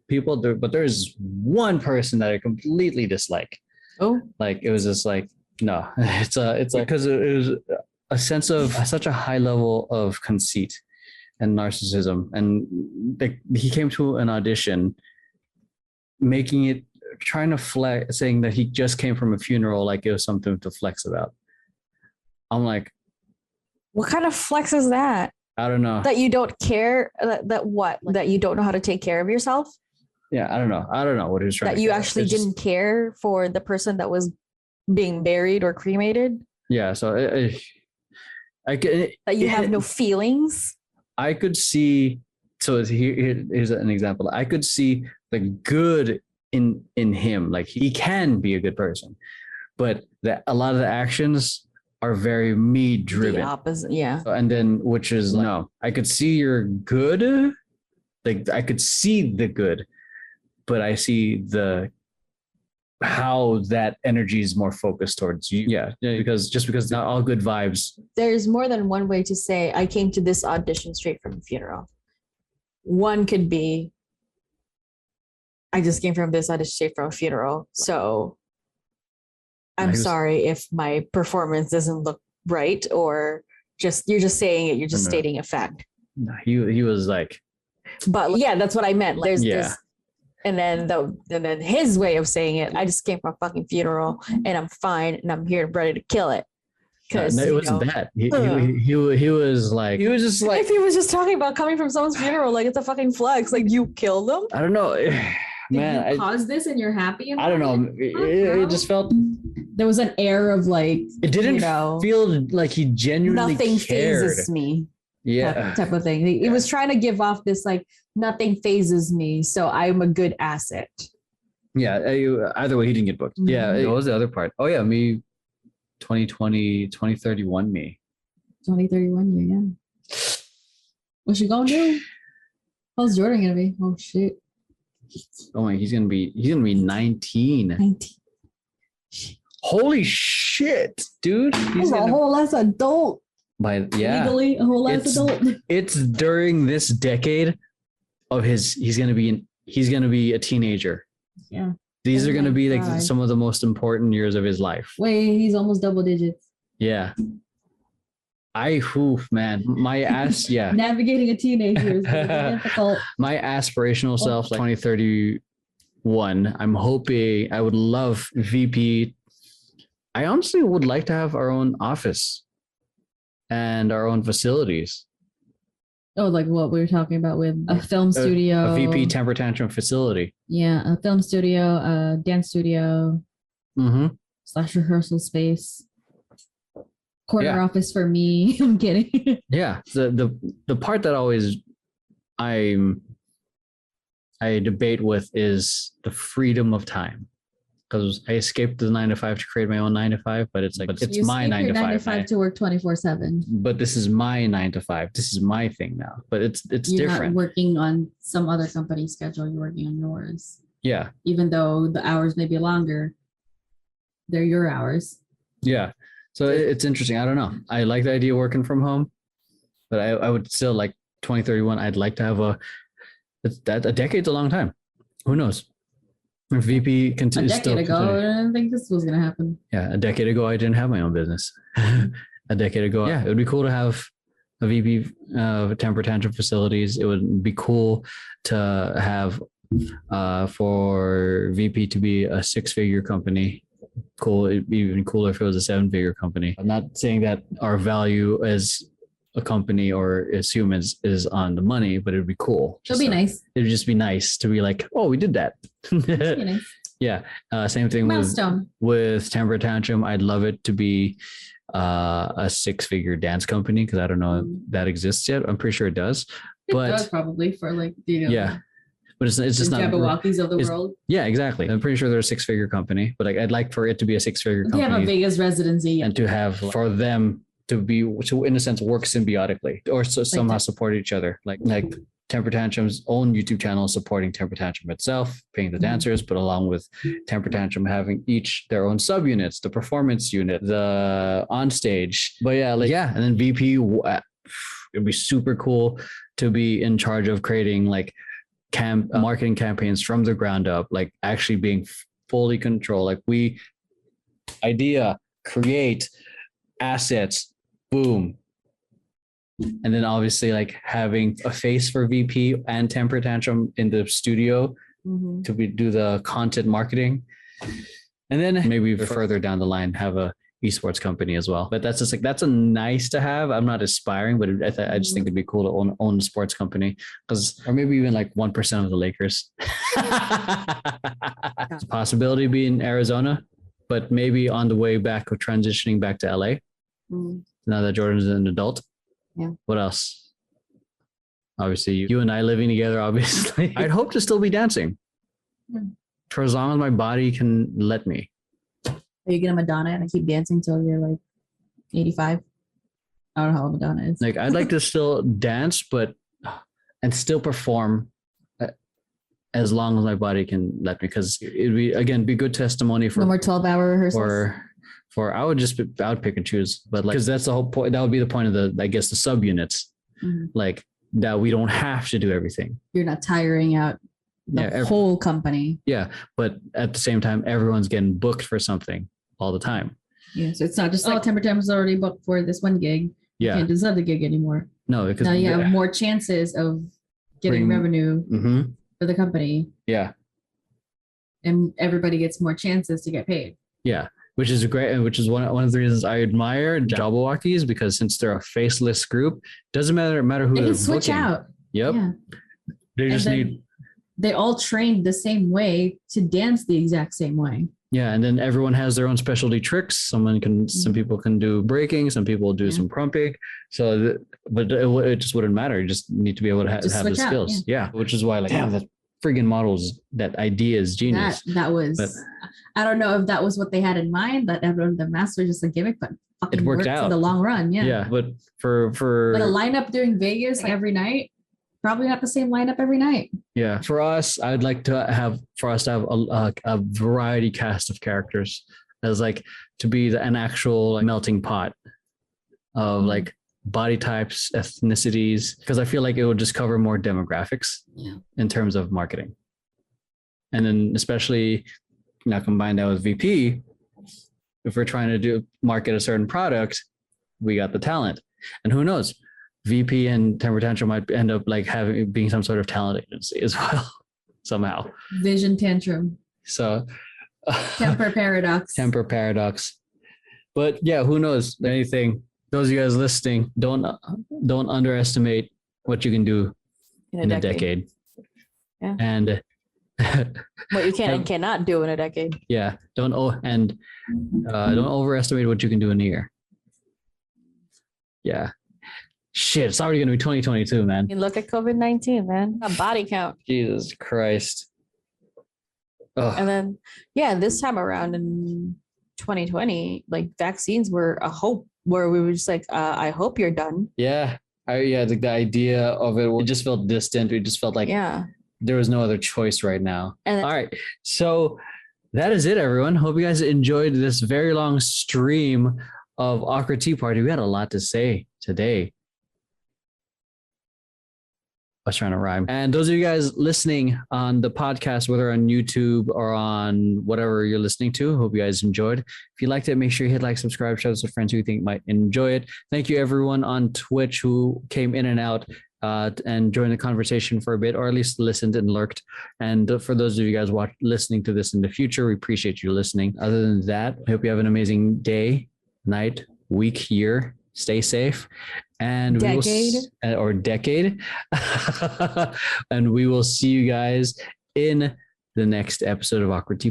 people, but there's one person that I completely dislike. Oh, like it was just like no, it's like because it was a sense of such a high level of conceit and narcissism, and he came to an audition trying to flex, saying that he just came from a funeral like it was something to flex about. I'm like, what kind of flex is that? I don't know. That you don't care, that you don't know how to take care of yourself? Yeah, I don't know what he was trying that you actually didn't care for the person that was being buried or cremated? Yeah, so that you have no feelings? I could see, so here's an example. I could see the good in him. Like he can be a good person, but a lot of the actions are very me driven. The opposite, yeah. And then, which is no, I could see you're good. Like I could see the good, but I see how that energy is more focused towards you. Yeah, because not all good vibes. There's more than one way to say I came to this audition straight from a funeral. One could be I just came from this audition straight from a funeral. So I'm sorry if my performance doesn't look right, or you're just saying it, you're just stating a fact. No, he was like, but yeah, that's what I meant. There's this. And then his way of saying it, I just came from a fucking funeral and I'm fine and I'm here ready to kill it. Because it wasn't that. He was like, he was just like, if he was just talking about coming from someone's funeral, like it's a fucking flex. Like you killed them. I don't know, man. Did you cause this and you're happy about I don't know. It just felt there was an air of like it didn't feel like he genuinely nothing cared. Phases me. Yeah, type of thing. He was trying to give off this like nothing phases me, so I'm a good asset. Yeah, either way, he didn't get booked. Mm-hmm. Yeah, what was the other part? Oh yeah, me, 2031 me. 2031 year, yeah. What's she gonna do? How's Jordan gonna be? Oh shit. Oh my, he's gonna be 19. 19. Holy shit, dude! He's a whole ass adult. Legally a whole ass adult. It's during this decade of he's gonna be a teenager. Yeah. These are gonna be like some of the most important years of his life. Wait, he's almost double digits. Yeah. Man, my ass, yeah. Navigating a teenager is difficult. My aspirational self, like 2031. I'm hoping I would love VP. I honestly would like to have our own office and our own facilities. Oh, like what we were talking about with a film studio, a VP temper tantrum facility. Yeah, a film studio, a dance studio, / rehearsal space, corner office for me. I'm kidding. Yeah, the part that always I debate with is the freedom of time. Because I escaped the 9 to 5 to create my own 9 to 5, but it's like it's my 9 to 5. 9 to 5 to work 24/7. But this is my 9 to 5. This is my thing now. But it's You're different. Not working on some other company's schedule. You're working on yours. Yeah. Even though the hours may be longer, they're your hours. Yeah. So it's interesting. I don't know. I like the idea of working from home, but I would still like 2031. I'd like to have a decade's a long time. Who knows? If VP continues. A decade ago, I didn't think this was going to happen. Yeah, a decade ago, I didn't have my own business. A decade ago, yeah, it would be cool to have a VP of temper tantrum facilities. It would be cool to have for VP to be a 6-figure company. Cool, it'd be even cooler if it was a 7-figure company. I'm not saying that our value as a company or as humans is on the money, but it would be cool. It'll be nice. It would just be nice to be like, oh, we did that. Nice. Yeah. Same thing with Temper Tantrum. I'd love it to be a 6-figure dance company because I don't know if that exists yet. I'm pretty sure it does. It does probably for like, yeah. But it's just not Jabberwockies of the world. Yeah, exactly. I'm pretty sure they're a 6-figure company, but like I'd like for it to be a 6-figure company. They have a Vegas residency and to have for them to in a sense work symbiotically or somehow support each other. Like Temper Tantrum's own YouTube channel supporting Temper Tantrum itself, paying the dancers, but along with Temper Tantrum having each their own subunits, the performance unit, the on stage. But and then VP, it'd be super cool to be in charge of creating like marketing campaigns from the ground up, like actually being fully controlled. Like idea, create, assets, boom. And then obviously like having a face for VP and Temper Tantrum in the studio to do the content marketing. And then maybe further down the line, have a esports company as well. But that's just like, that's a nice to have. I'm not aspiring, but I just think it'd be cool to own a sports company or maybe even like 1% of the Lakers. It's a possibility to be in Arizona, but maybe on the way back or transitioning back to LA. Now that Jordan's an adult. Yeah. What else? Obviously, you and I living together, obviously. I'd hope to still be dancing for as long as my body can let me. Are you gonna Madonna and keep dancing till you're like 85? I don't know how old Madonna is. Like, I'd like to still dance, and still perform as long as my body can let me, because it'd be good testimony for no more 12-hour rehearsals. I would pick and choose, but like, because that's the whole point. That would be the point of the subunits, like that we don't have to do everything. You're not tiring out the whole company. Yeah, but at the same time, everyone's getting booked for something all the time. Yeah, so it's not just like Temper Tantrum is already booked for this one gig. Yeah, you can't do this other gig anymore. No, because now you have more chances of getting revenue for the company. Yeah, and everybody gets more chances to get paid. Yeah. Which is one of the reasons I admire Jabberwockies, because since they're a faceless group, doesn't matter who they're switch booking. Out. Yep. Yeah. They just they all trained the same way to dance the exact same way. Yeah, and then everyone has their own specialty tricks. Some people can do breaking, some people do some prumping. So, but it just wouldn't matter. You just need to be able to have the skills. Yeah, which is why that friggin' models, that idea is genius. That was, I don't know if that was what they had in mind, that the master was just a gimmick, but fucking it worked out in the long run. Yeah. Yeah. But for a lineup during Vegas every night, probably not the same lineup every night. Yeah. For us, I'd like to have a variety cast of characters as like to be an actual melting pot of like body types, ethnicities, because I feel like it would just cover more demographics in terms of marketing. And then especially now combine that with VP, if we're trying to market a certain product, we got the talent. And who knows, VP and Temper Tantrum might end up like being some sort of talent agency as well, somehow. Vision Tantrum. So Temper Paradox. Temper Paradox. But yeah, who knows? Anything. Those of you guys listening, don't underestimate what you can do in a decade. Yeah. And what you can and cannot do in a decade. Yeah. Don't overestimate what you can do in a year. Yeah. Shit, it's already going to be 2022, man. You look at COVID-19, man. A body count. Jesus Christ. Ugh. And then, this time around in 2020, like vaccines were a hope where we were just like, I hope you're done. Yeah. The idea of it just felt distant. It just felt like there was no other choice right now. All right. So that is it, everyone. Hope you guys enjoyed this very long stream of Awkward Tea Party. We had a lot to say today. I was trying to rhyme. And those of you guys listening on the podcast, whether on YouTube or on whatever you're listening to, hope you guys enjoyed. If you liked it, make sure you hit like, subscribe, share this with friends who you think might enjoy it. Thank you everyone on Twitch who came in and out and joined the conversation for a bit, or at least listened and lurked. And for those of you guys listening to this in the future, we appreciate you listening. Other than that, I hope you have an amazing day, night, week, year. Stay safe. And decade. And we will see you guys in the next episode of Awkward Tea